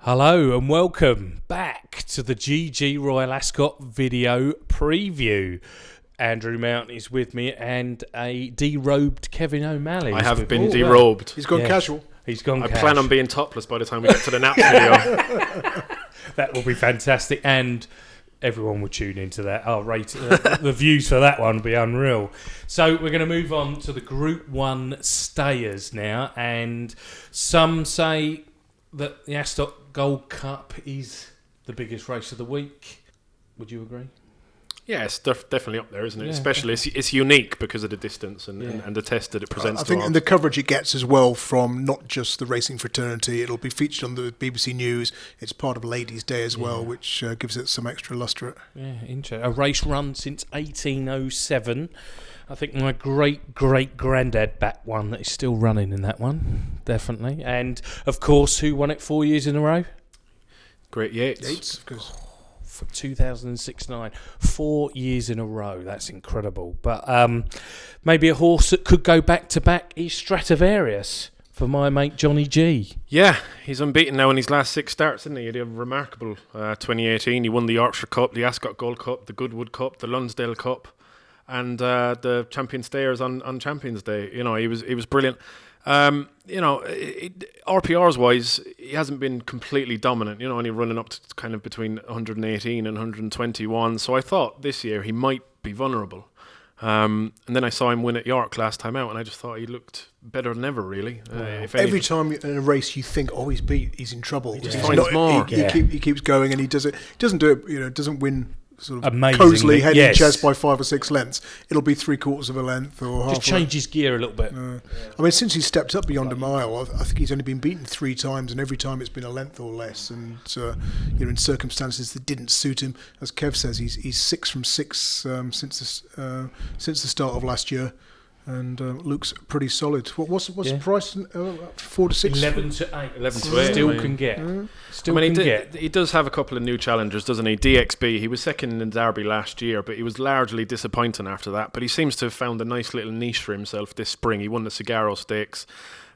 Hello and welcome back to the GG Royal Ascot video preview. Andrew Mount is with me and a derobed Kevin O'Malley. I have been derobed. He's gone casual. He's gone I cash. plan on being topless by the time we get to the nap video. That will be fantastic and everyone will tune into that. I'll rate the views for that one will be unreal. So we're going to move on to the Group 1 stayers now, and some say that the Ascot Gold Cup is the biggest race of the week. Would you agree? Yeah, it's definitely up there, isn't it? Yeah, Especially it's unique because of the distance and the test that it presents. I think and the coverage it gets as well from not just the racing fraternity. It'll be featured on the BBC News. It's part of Ladies' Day as well, which gives it some extra lustre. Yeah, interesting. A race run since 1807. I think my great-great-granddad backed one that is still running in that one, definitely. And, of course, who won it 4 years in a row? Great Yates. Yates, of course. For 2006-9, 4 years in a row. That's incredible. But maybe a horse that could go back-to-back is Stradivarius for my mate Johnny G. Yeah, he's unbeaten now in his last 6 starts, isn't he? He had a remarkable 2018. He won the Yorkshire Cup, the Ascot Gold Cup, the Goodwood Cup, the Lonsdale Cup, and the Champion Stayers on Champions Day. You know, he was brilliant. RPRs wise, he hasn't been completely dominant, only running up to kind of between 118 and 121. So I thought this year he might be vulnerable. And then I saw him win at York last time out, and I just thought he looked better than ever, really. Every time in a race you think, he's in trouble. He finds more. He keeps going, and he does it. He doesn't do it. Doesn't win. Sort of amazingly, cozily head in chest by 5 or 6 lengths. It'll be 3/4 of a length or half. Just change his gear a little bit. I mean, since he stepped up beyond a mile, I think he's only been beaten 3 times, and every time it's been a length or less. And in circumstances that didn't suit him, as Kev says, he's 6 from 6 since the start of last year. And looks pretty solid. What's the price? 4 to 6? 11 to 8. 11 to 8. Still can get. He does have a couple of new challengers, doesn't he? DXB, he was second in Derby last year, but he was largely disappointing after that. But he seems to have found a nice little niche for himself this spring. He won the Cigaro Stakes.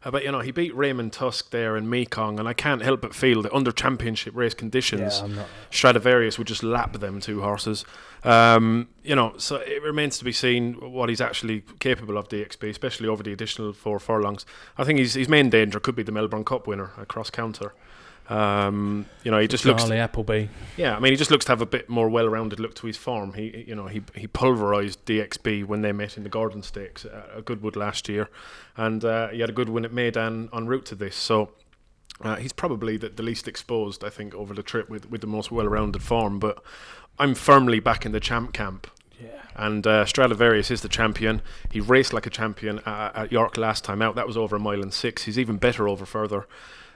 But, he beat Raymond Tusk there in Mekong, and I can't help but feel that under championship race conditions, Stradivarius would just lap them 2 horses. So it remains to be seen what he's actually capable of, DXB, especially over the additional 4 furlongs. I think his main danger could be the Melbourne Cup winner, a cross-counter. He just looks. Charlie Appleby. Yeah, I mean, he just looks to have a bit more well-rounded look to his form. He pulverised DXB when they met in the Gordon Stakes at Goodwood last year, and he had a good win at Meydan en route to this. So he's probably the least exposed, I think, over the trip with the most well-rounded form. But I'm firmly back in the champ camp. Yeah. And Stradivarius is the champion. He raced like a champion at York last time out. That was over 1 mile and 6. He's even better over further.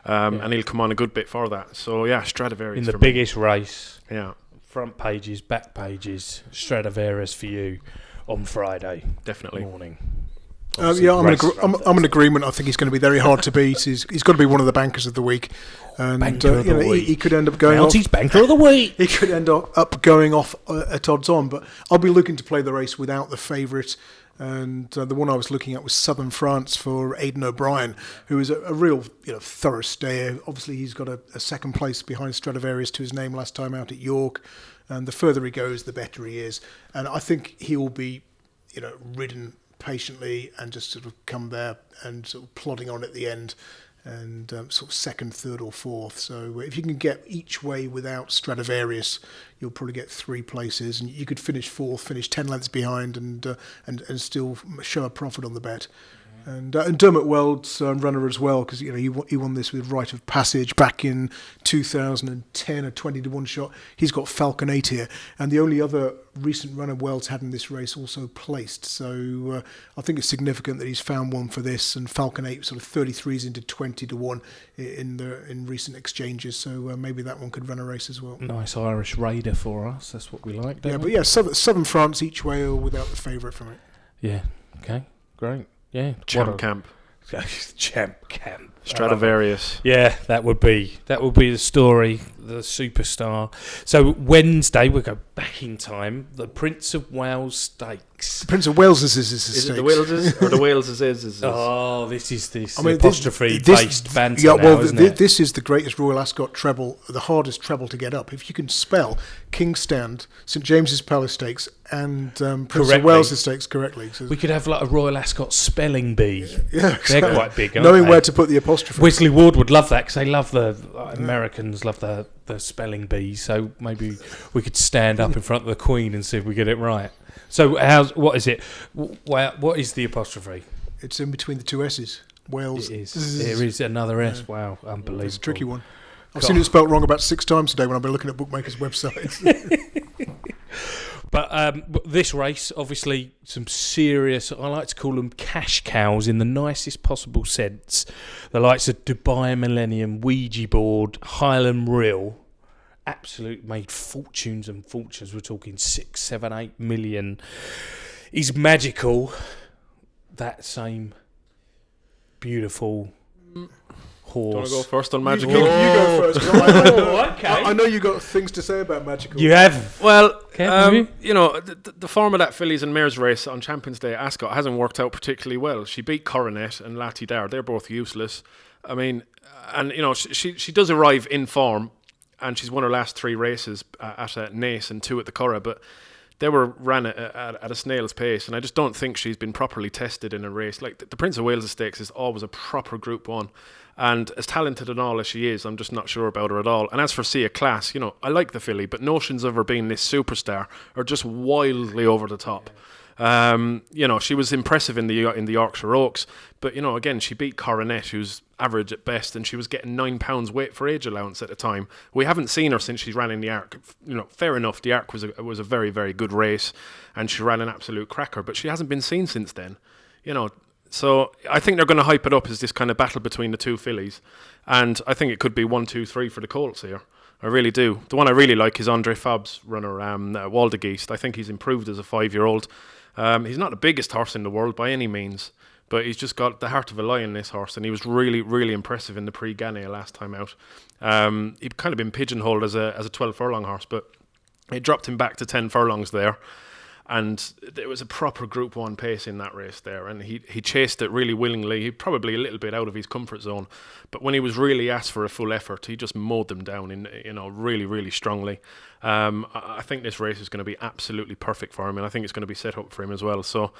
And he'll come on a good bit for that. So, Stradivarius in the biggest race. Yeah. Front pages, back pages, Stradivarius for you on Friday. Definitely. Morning. I'm in agreement. I think he's going to be very hard to beat. He's got to be one of the bankers of the week. And banker of the week. He could end up going Mounties off. Banker of the week. He could end up going off at odds on. But I'll be looking to play the race without the favourite. And the one I was looking at was Southern France for Aiden O'Brien, who is a real thorough stayer. Obviously, he's got a second place behind Stradivarius to his name last time out at York. And the further he goes, the better he is. And I think he will be, ridden patiently and just sort of come there and sort of plodding on at the end and sort of second, third or fourth. So if you can get each way without Stradivarius, you'll probably get 3 places, and you could finish 4th, finish 10 lengths behind and still show a profit on the bet. And Dermot Weld's runner as well, because he won this with Rite of Passage back in 2010, a 20-1 shot. He's got Falcon 8 here, and the only other recent runner Weld's had in this race also placed. So I think it's significant that he's found one for this, and Falcon 8 sort of 33s into 20-1 in recent exchanges. So maybe that one could run a race as well. Nice Irish raider for us. That's what we like. Don't we? But Southern France each way or without the favourite from it. Yeah. Okay. Great. Yeah. Champ camp. Champ camp. Stradivarius. Yeah, that would be the story, the superstar. So Wednesday, we'll go back in time. The Prince of Wales Stakes. The Prince of Wales is Is it the Waleses or the Waleses is? Oh, this is I mean, apostrophe-based banter yeah, well, now, isn't it? This is the greatest Royal Ascot treble, the hardest treble to get up. If you can spell King's Stand, St James's Palace Stakes, and Prince of Wales Stakes correctly. So we could have like a Royal Ascot spelling bee. Yeah, they're quite big, aren't knowing they? where to put the apostrophe. Wesley Ward would love that because they love Americans love the spelling bee. So maybe we could stand up in front of the Queen and see if we get it right. So what is it? What is the apostrophe? It's in between the two S's. Wales. It is. There is another S. Wow, unbelievable. It's a tricky one. I've seen it spelt wrong about 6 times today when I've been looking at bookmakers' websites. But this race, obviously, some serious, I like to call them cash cows in the nicest possible sense. The likes of Dubai Millennium, Ouija Board, Highland Reel, absolute made fortunes and fortunes. We're talking 6, 7, 8 million. Is Magical, that same beautiful horse. Do you want to go first on Magical? You go first. Okay. I know you got things to say about Magical. You have. Well, Okay, you know, the form of that fillies and mares race on Champions Day at Ascot hasn't worked out particularly well. She beat Coronet and Lati Dar. They're both useless. I mean, and you know, she does arrive in form, and she's won her last 3 races at Naas and 2 at the Curragh, but they were ran at a snail's pace, and I just don't think she's been properly tested in a race. Like the Prince of Wales Stakes is always a proper Group 1, and as talented and all as she is, I'm just not sure about her at all. And as for Sia Class, you know, I like the filly, but notions of her being this superstar are just wildly over the top. You know, she was impressive in the Yorkshire Oaks, but you know, again, she beat Coronet, who's average at best, and she was getting £9 weight for age allowance at the time. We haven't seen her since she ran in the Arc. You know, fair enough, the Arc was a very, very good race, and she ran an absolute cracker, but she hasn't been seen since then. You know, so I think they're going to hype it up as this kind of battle between the two fillies, and I think it could be 1, 2, 3 for the Colts here. I really do. The one I really like is Andre Fab's runner, Waldegeest. I think he's improved as a 5-year-old. He's not the biggest horse in the world by any means, but he's just got the heart of a lion, this horse, and he was really, really impressive in the Prix-Gannet last time out. He'd kind of been pigeonholed as a 12 furlong horse, but it dropped him back to 10 furlongs there, and there was a proper Group 1 pace in that race there, and he chased it really willingly. He probably a little bit out of his comfort zone, but when he was really asked for a full effort, he just mowed them down in, you know, really, really strongly. I think this race is going to be absolutely perfect for him, and I think it's going to be set up for him as well. So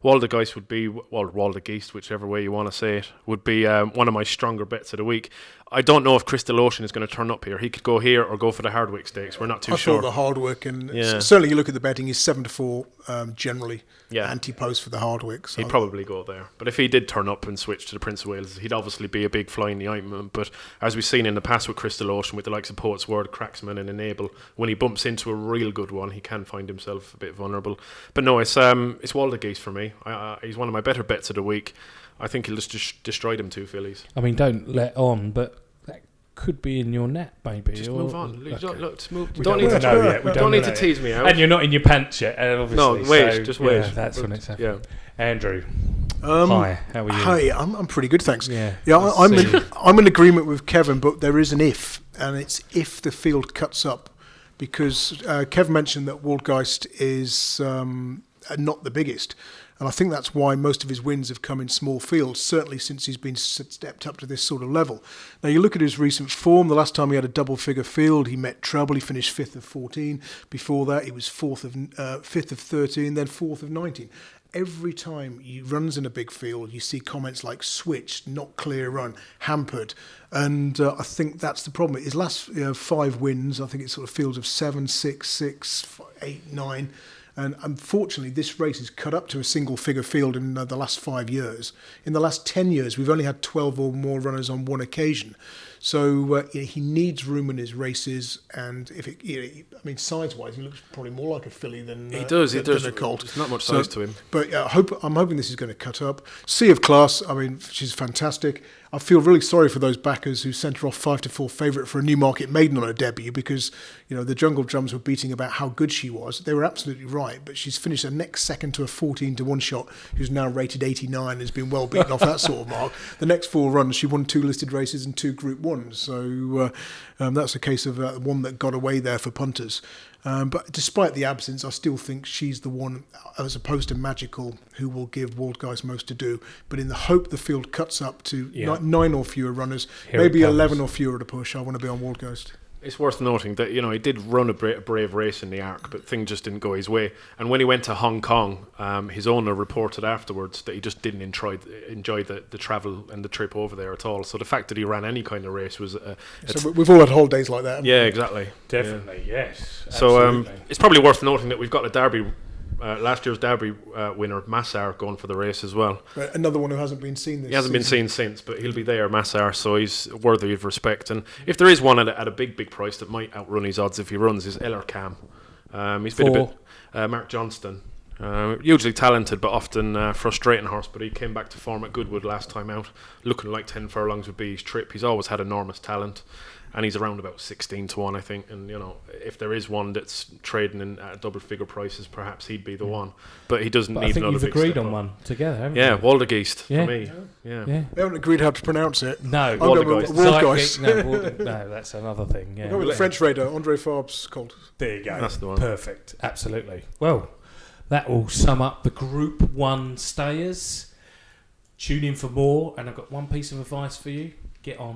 Waldegeest would be, well, Waldegeest, whichever way you want to say it, would be one of my stronger bets of the week. I don't know if Crystal Ocean is going to turn up here. He could go here or go for the Hardwick Stakes. We're not too sure. I thought the Hardwick, and certainly you look at the betting, he's 7-4 generally. Anti-post for the Hardwick. So. He'd probably go there. But if he did turn up and switch to the Prince of Wales, he'd obviously be a big fly in the ointment. But as we've seen in the past with Crystal Ocean, with the likes of Poet's Word, Cracksman and Enable, when he bumps into a real good one, he can find himself a bit vulnerable. But no, it's Waldegeest for me. He's one of my better bets of the week. I think he'll just destroy them 2 fillies. I mean, don't let on, but that could be in your net, maybe. Just move on. Okay. Let's move. We don't need to tease me out. And you're not in your pants yet, obviously. No, wait, so, just wait. Yeah, that's when it's happening. Yeah. Andrew, hi, how are you? Hi, I'm pretty good, thanks. Yeah, I'm in agreement with Kevin, but there is an if, and it's if the field cuts up, because Kev mentioned that Waldegeest is not the biggest. And I think that's why most of his wins have come in small fields, certainly since he's been stepped up to this sort of level. Now, you look at his recent form. The last time he had a double-figure field, he met trouble. He finished 5th of 14. Before that, he was 5th of 13, then 4th of 19. Every time he runs in a big field, you see comments like switched, not clear run, hampered. And I think that's the problem. His last 5 wins, I think it's sort of fields of 7, 6, 6, 8, 9. And unfortunately, this race is cut up to a single-figure field in the last 5 years. In the last 10 years, we've only had 12 or more runners on one occasion. So he needs room in his races, and if it, size-wise, he looks probably more like a filly than he does. than a colt. There's not much size to him. But I'm hoping this is going to cut up. Sea of Class. I mean, she's fantastic. I feel really sorry for those backers who sent her off 5-4 favourite for a Newmarket maiden on her debut, because the Jungle Drums were beating about how good she was. They were absolutely right, but she's finished her next second to a 14-1 shot, who's now rated 89, has been well beaten off that sort of mark. The next 4 runs, she won 2 listed races and 2 Group 1s. So that's a case of one that got away there for punters. But despite the absence, I still think she's the one, as opposed to Magical, who will give Waldgeist most to do. But in the hope the field cuts up to 9 or fewer runners, maybe 11 or fewer to push, I want to be on Waldgeist. It's worth noting that, he did run a brave race in the Arc, but things just didn't go his way. And when he went to Hong Kong, his owner reported afterwards that he just didn't enjoy the travel and the trip over there at all. So the fact that he ran any kind of race was... so we've all had holidays like that. Yeah, exactly. Definitely, yes. So it's probably worth noting that we've got a Derby... last year's Derby winner, Massar, going for the race as well. Another one who hasn't been seen this He hasn't been seen since, but he'll be there, Massar, so he's worthy of respect. And if there is one at a big price that might outrun his odds if he runs, is Eller Cam. He's been a bit... Mark Johnston. Hugely talented, but often frustrating horse, but he came back to form at Goodwood last time out, looking like 10 furlongs would be his trip. He's always had enormous talent. And he's around about 16-1, I think. And, if there is one that's trading in at double-figure prices, perhaps he'd be the one. But he doesn't need another big step. I think you've agreed on one together, haven't you? Yeah, Waldegeest for me. Yeah. We haven't agreed how to pronounce it. No. Waldgeist. No, that's another thing. Yeah. Go with the French raider, André Farb's colt. There you go. That's the one. Perfect. Absolutely. Well, that will sum up the Group 1 stayers. Tune in for more. And I've got one piece of advice for you. Get on